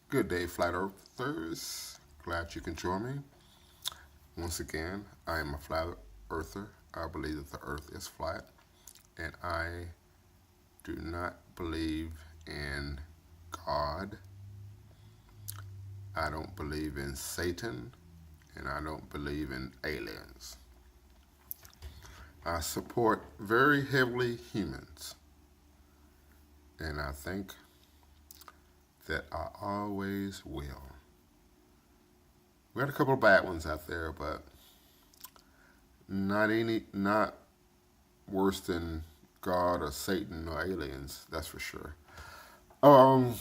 Good day, Flat Earthers. Glad you can join me. Once again, I am a flat earther. I believe that the earth is flat, and I do not believe in God. I don't believe in Satan, and I don't believe in aliens. I support very heavily humans, and I think that I always will. We had a couple of bad ones out there, but not worse than God or Satan or aliens. That's for sure. Um,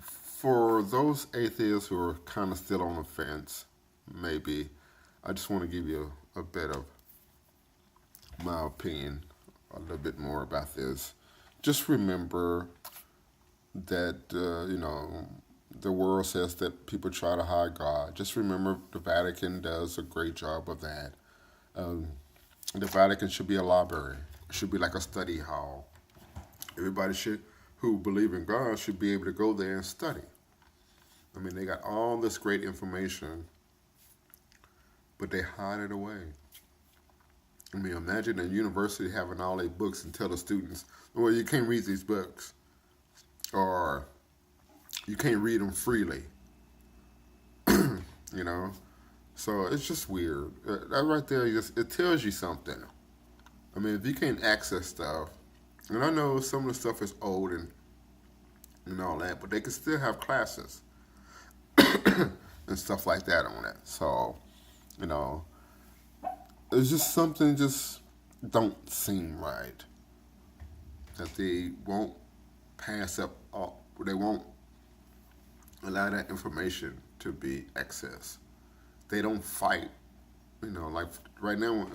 for those atheists who are kind of still on the fence, maybe I just want to give you a bit of my opinion, a little bit more about this. Just remember that the world says that people try to hide God. Just remember the Vatican does a great job of that. Um, the Vatican should be a library. It should be like a study hall. Everybody who believe in God should be able to go there and study. I mean, they got all this great information, but they hide it away. I mean, imagine a university having all their books and tell the students, well, you can't read these books, or you can't read them freely, you know? So it's just weird. That right there, it tells you something. I mean, if you can't access stuff, and I know some of the stuff is old and all that, but they can still have classes and stuff like that on it. So, you know, it's just something just don't seem right. That they won't pass up, they won't allow that information to be accessed. They don't fight. Like right now,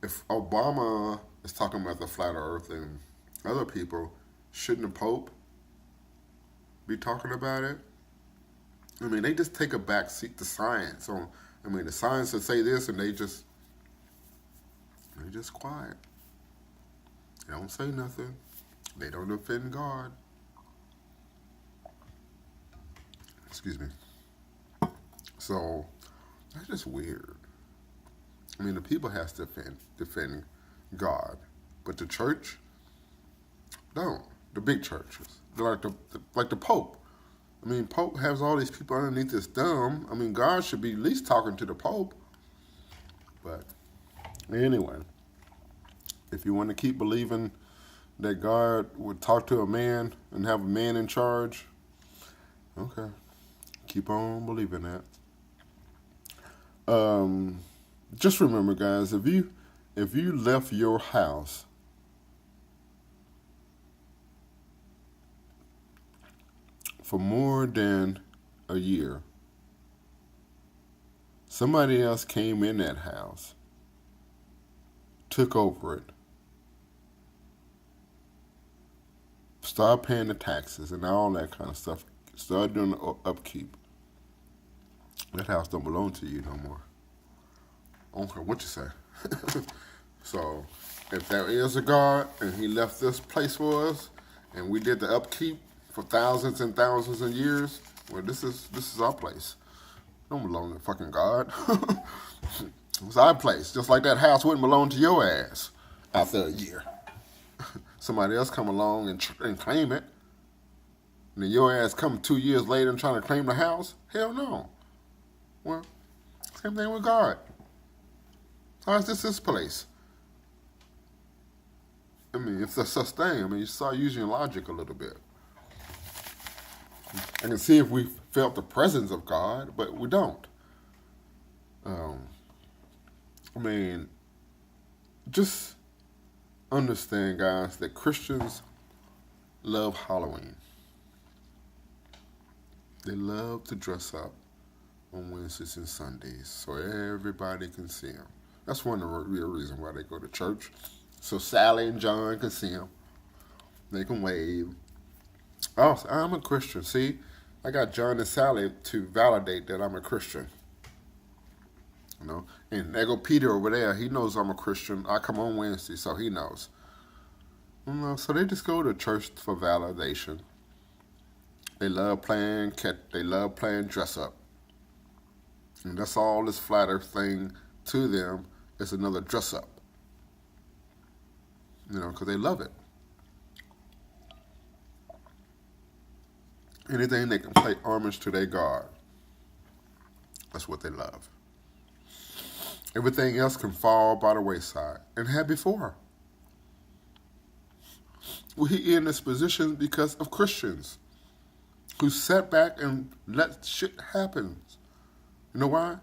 if Obama is talking about the flat earth and other people, shouldn't the Pope be talking about it? I mean, they just take a back seat to science. The science will say this and they just quiet. They don't say nothing. They don't offend God. Excuse me. So that's just weird. I mean, the people has to defend God, but the church don't. The big churches, they're like the Pope. I mean, Pope has all these people underneath his thumb. I mean, God should be at least talking to the Pope. But anyway, if you want to keep believing that God would talk to a man and have a man in charge, okay, keep on believing that. Just remember, guys, if you left your house for more than a year, somebody else came in that house, took over it, started paying the taxes and all that kind of stuff, started doing the upkeep, that house don't belong to you no more. I don't care what you say. So, if there is a God and he left this place for us and we did the upkeep for thousands and thousands of years, well, this is our place. It don't belong to fucking God. It's our place. Just like that house wouldn't belong to your ass after a year. Somebody else come along and claim it. And then your ass come 2 years later and trying to claim the house? Hell no. Well, same thing with God. How is this place? I mean, it's a such thing. I mean, you start using logic a little bit. I can see if we felt the presence of God, but we don't. I mean, just understand, guys, that Christians love Halloween. They love to dress up on Wednesdays and Sundays so everybody can see them. That's one of the real reasons why they go to church. So Sally and John can see them. They can wave. Oh, I'm a Christian. See, I got John and Sally to validate that I'm a Christian. And there go Peter over there. He knows I'm a Christian. I come on Wednesday, so he knows. So they just go to church for validation. They love playing dress up. And that's all this flat earth thing to them is another dress up. Because they love it. Anything they can pay homage to their God. That's what they love. Everything else can fall by the wayside and had before. We in this position because of Christians who sat back and let shit happen. You know why?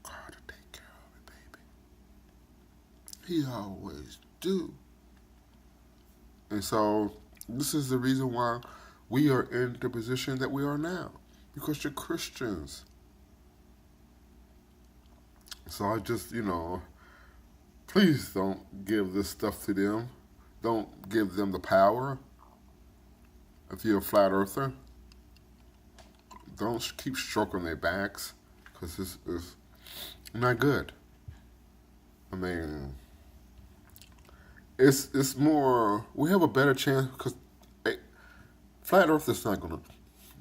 God will take care of it, baby. He always do. And so this is the reason why we are in the position that we are now. Because you're Christians. So I just, please don't give this stuff to them. Don't give them the power. If you're a flat earther, don't keep stroking their backs, because this is not good. I mean, it's more, we have a better chance, because flat earth is not going to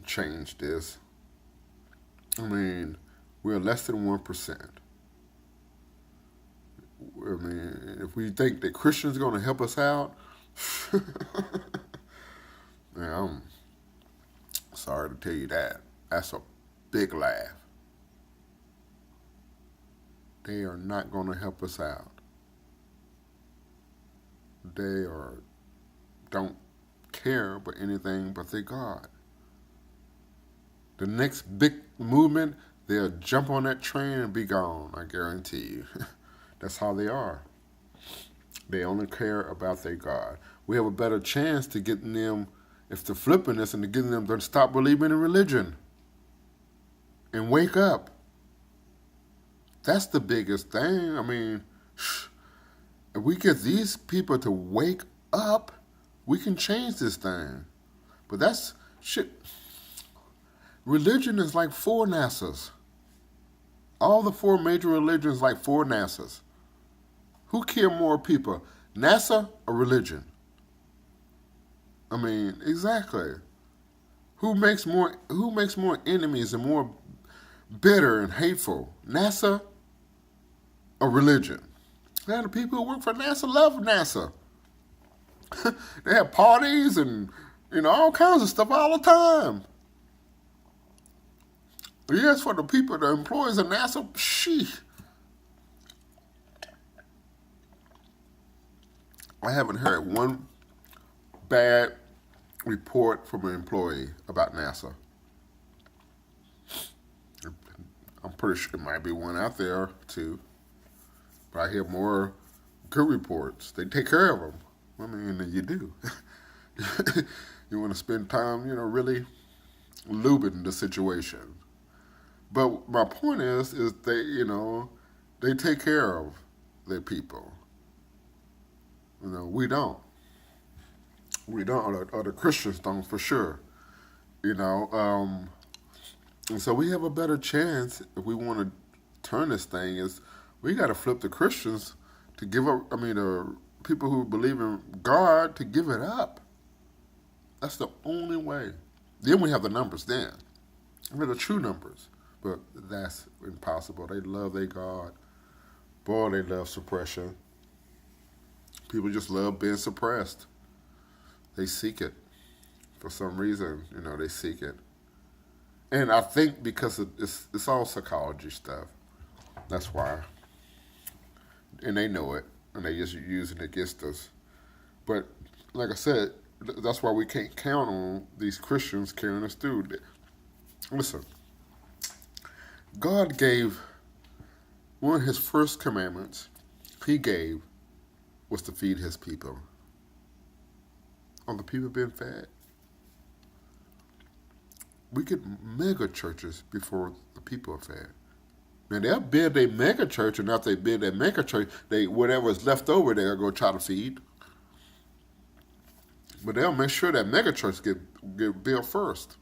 change this. I mean, we're less than 1%. I mean, if we think that Christians are going to help us out, man, I'm sorry to tell you that. That's a big laugh. They are not going to help us out. They don't care about anything but their God. The next big movement, they'll jump on that train and be gone, I guarantee you. That's how they are. They only care about their God. We have a better chance to get them, if they're flipping this, and to get them to stop believing in religion and wake up. That's the biggest thing. I mean, if we get these people to wake up, we can change this thing. But that's shit. Religion is like 4 NASAs. All the 4 major religions like 4 NASAs. Who kill more people, NASA or religion? I mean, exactly. Who makes more enemies and more bitter and hateful, NASA or religion? Now, the people who work for NASA love NASA. They have parties and all kinds of stuff all the time. Yes, for the people, the employees of NASA, sheesh. I haven't heard one bad report from an employee about NASA. I'm pretty sure there might be one out there too, but I hear more good reports. They take care of them. I mean, you do. You want to spend time, really lubing the situation. But my point is they take care of their people. We don't. We don't, or the Christians don't for sure. And so we have a better chance if we want to turn this thing. Is we got to flip the Christians to give up. I mean, the people who believe in God to give it up. That's the only way. Then we have the numbers. Then we have the true numbers. But that's impossible. They love their God. Boy, they love suppression. People just love being suppressed. They seek it. For some reason, they seek it. And I think because it's all psychology stuff. That's why. And they know it. And they just using it against us. But like I said, that's why we can't count on these Christians carrying us through. Listen. God gave one of his first commandments he gave was to feed his people. Are the people being fed? We get mega churches before the people are fed. Now they'll build a mega church, and after they build that mega church, whatever is left over, they'll go try to feed. But they'll make sure that mega church get built first.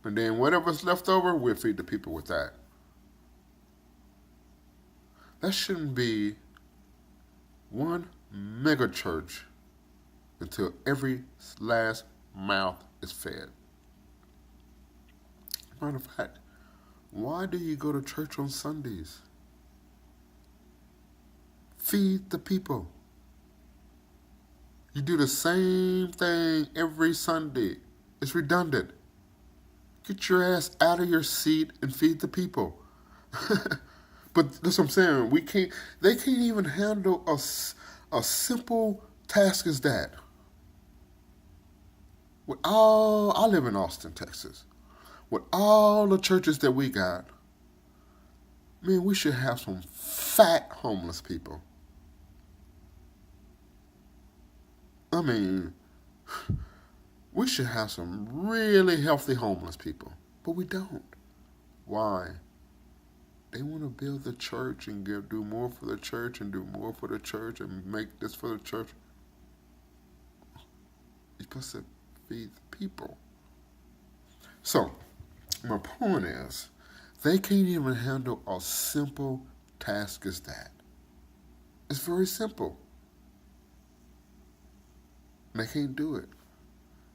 And then whatever's left over, we'll feed the people with that. That shouldn't be one mega church until every last mouth is fed. Matter of fact, why do you go to church on Sundays? Feed the people. You do the same thing every Sunday. It's redundant. Get your ass out of your seat and feed the people. But that's what I'm saying. They can't even handle a simple task as that. I live in Austin, Texas. With all the churches that we got, man, we should have some fat homeless people. I mean, we should have some really healthy homeless people, but we don't. Why? They want to build the church and do more for the church and do more for the church and make this for the church. You're supposed to feed the people. So, my point is, they can't even handle a simple task as that. It's very simple. They can't do it.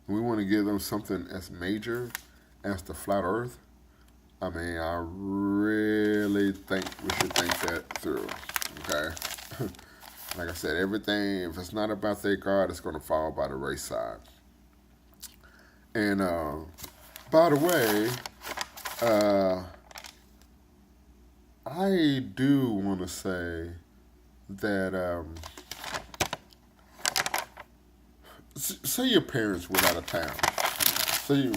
We want to give them something as major as the flat earth. I mean, I really think we should think that through, okay? Like I said, everything, if it's not about their God, it's going to fall by the wayside. And, by the way, I do want to say that, say your parents went out of town. Say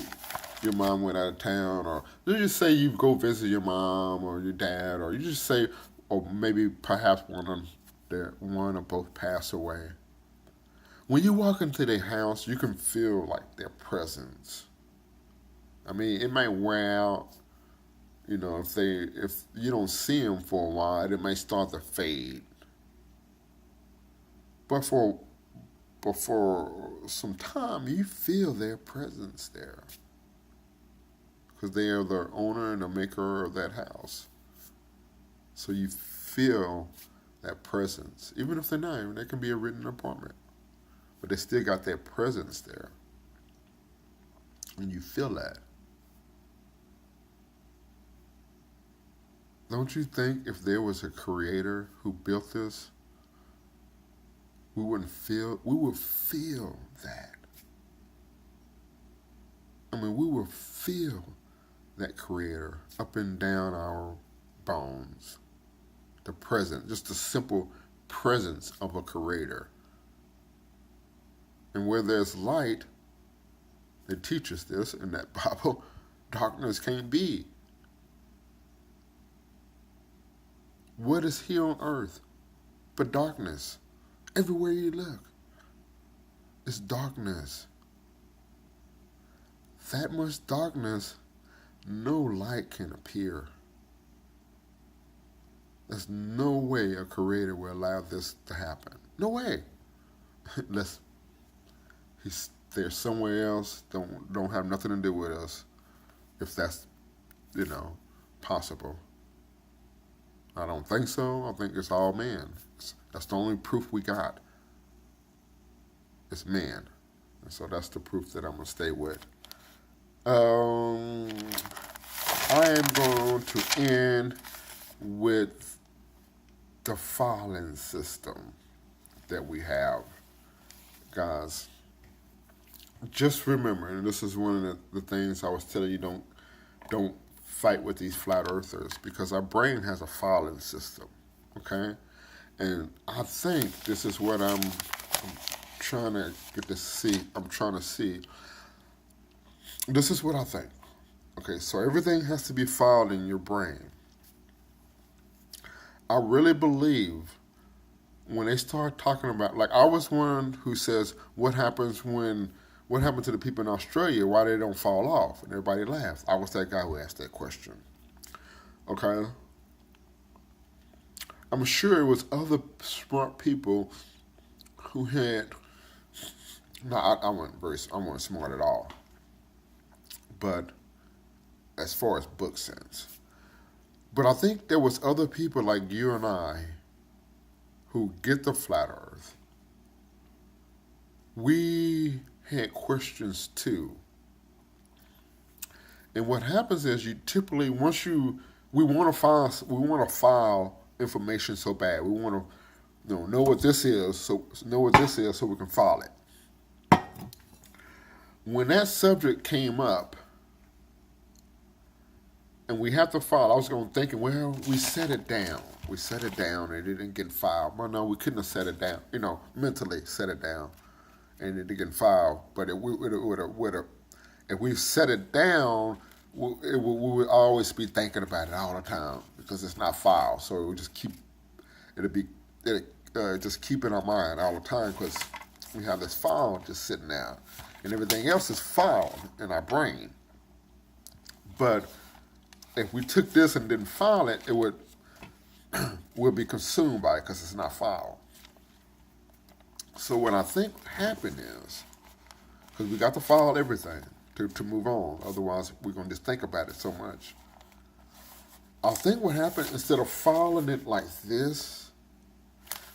your mom went out of town, or you just say you go visit your mom or your dad, or you just say, or maybe perhaps one or both pass away. When you walk into their house, you can feel like their presence. I mean, it might wear out. You know, if you don't see them for a while, it might start to fade. But for some time, you feel their presence there. Because they are the owner and the maker of that house. So you feel that presence. Even if they're not, even they can be a written apartment. But they still got their presence there. And you feel that. Don't you think if there was a creator who built this, we would feel that. I mean, we would feel that creator up and down our bones. The presence, just the simple presence of a creator. And where there's light, they teach us this in that Bible, darkness can't be. What is here on earth but darkness? Everywhere you look, it's darkness. That much darkness, no light can appear. There's no way a creator will allow this to happen. No way. Unless he's there somewhere else, don't have nothing to do with us, if that's, possible. I don't think so. I think it's all man. That's the only proof we got. It's man. And so that's the proof that I'm going to stay with. I am going to end with the fallen system that we have. Guys, just remember, and this is one of the things I was telling you, don't fight with these flat earthers, because our brain has a fallen system, okay? And I think this is what I'm trying to get to see. I'm trying to see. This is what I think. Okay, so everything has to be filed in your brain. I really believe when they start talking about, like, I was one who says, what happened to the people in Australia? Why they don't fall off? And everybody laughs. I was that guy who asked that question. Okay? I'm sure it was other smart people who had, I wasn't smart at all. But as far as book sense. But I think there was other people like you and I who get the flat earth. We had questions too. And what happens is you typically we want to file information so bad. We want to know what this is, so we can file it. When that subject came up, and we have to file, I was going thinking, well, we set it down. We set it down, and it didn't get filed. Well, no, we couldn't have set it down. Mentally set it down, and it didn't get filed. But if we set it down, we would always be thinking about it all the time because it's not filed. So it would just just keep in our mind all the time because we have this file just sitting there, and everything else is filed in our brain. But if we took this and didn't file it, it would be consumed by it because it's not filed. So what I think happened is, because we got to file everything to move on, otherwise we're going to just think about it so much. I think what happened, instead of filing it like this,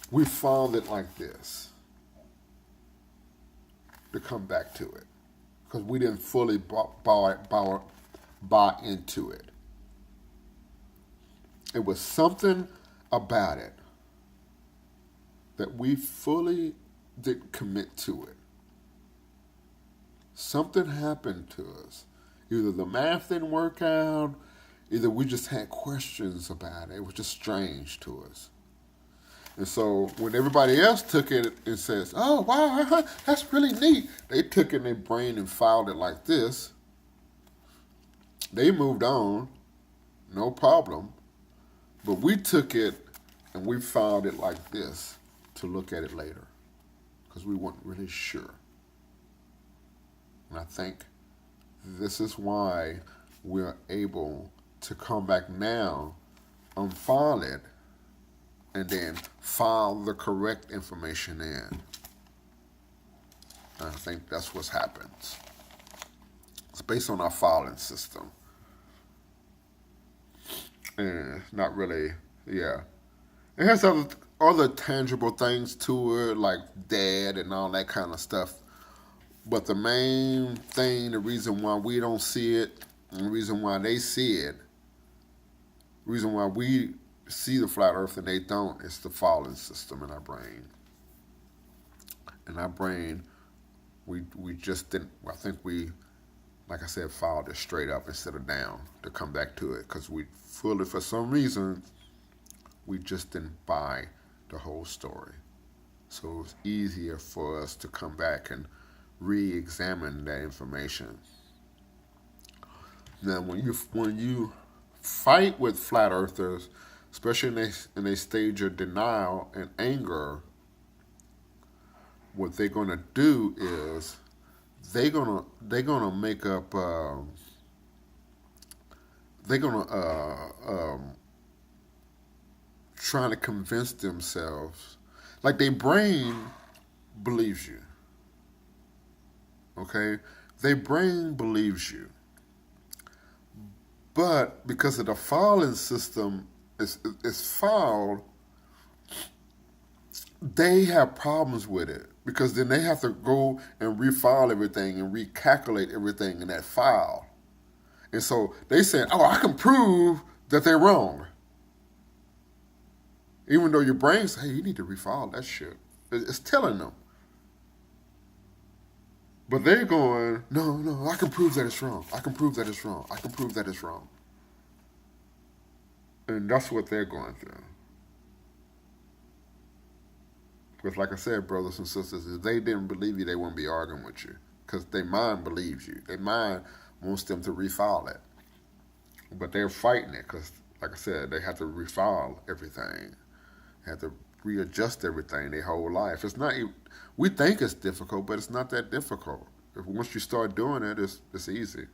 we filed it like this to come back to it because we didn't fully buy into it. It was something about it that we fully didn't commit to it. Something happened to us. Either the math didn't work out, either we just had questions about it. It was just strange to us. And so when everybody else took it and says, oh, wow, that's really neat, they took it in their brain and filed it like this. They moved on, no problem. But we took it and we filed it like this to look at it later because we weren't really sure. And I think this is why we're able to come back now, unfile it, and then file the correct information in. And I think that's what happens. It's based on our filing system. And not really, yeah. It has other tangible things to it, like dad and all that kind of stuff. But the main thing, the reason why we don't see it, and the reason why they see it, the reason why we see the flat earth and they don't, is the filing system in our brain. In our brain, we just didn't, I think we, like I said, filed it straight up instead of down to come back to it because we fully, for some reason, we just didn't buy the whole story. So it was easier for us to come back and re-examine that information. Now, when you fight with flat earthers, especially in a stage of denial and anger, what they're gonna do is they're gonna make up trying to convince themselves, like their brain believes you. Okay, their brain believes you, but because of the filing system is filed, they have problems with it because then they have to go and refile everything and recalculate everything in that file. And so they say, oh, I can prove that they're wrong. Even though your brain says, hey, you need to refile that shit. It's telling them. But they're going, no, I can prove that it's wrong. I can prove that it's wrong. I can prove that it's wrong. And that's what they're going through. Because like I said, brothers and sisters, if they didn't believe you, they wouldn't be arguing with you. Because their mind believes you. Their mind wants them to refile it. But they're fighting it because, like I said, they have to refile everything. They have to readjust everything their whole life. It's not, we think it's difficult, but it's not that difficult. If once you start doing it, it's easy.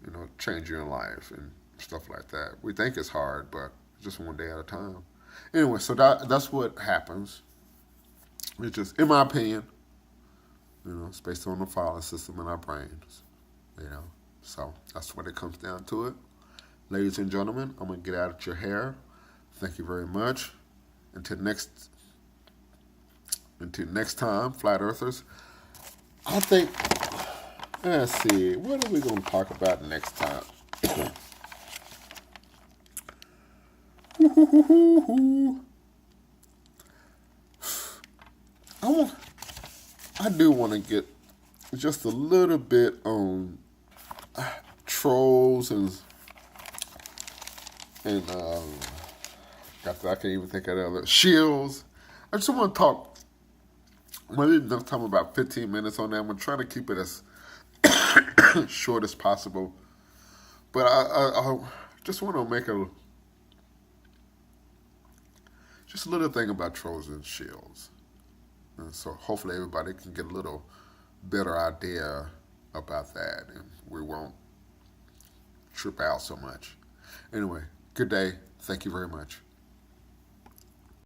You know, change your life and stuff like that. We think it's hard, but just one day at a time. Anyway, so that's what happens. It's just, in my opinion, you know, it's based on the filing system in our brains. You know, so that's what it comes down to it. Ladies and gentlemen, I'm going to get out of your hair. Thank you very much. Until next time, Flat Earthers, I think Let's see. What are we going to talk about next time? I want. I do want to get just a little bit on trolls and I can't even think of the other shields. I just want to talk. Maybe enough time, about 15 minutes on that. I'm trying to keep it as short as possible. But I just want to make just a little thing about trolls and shields. And so hopefully everybody can get a little better idea about that and we won't trip out so much. Anyway, good day. Thank you very much.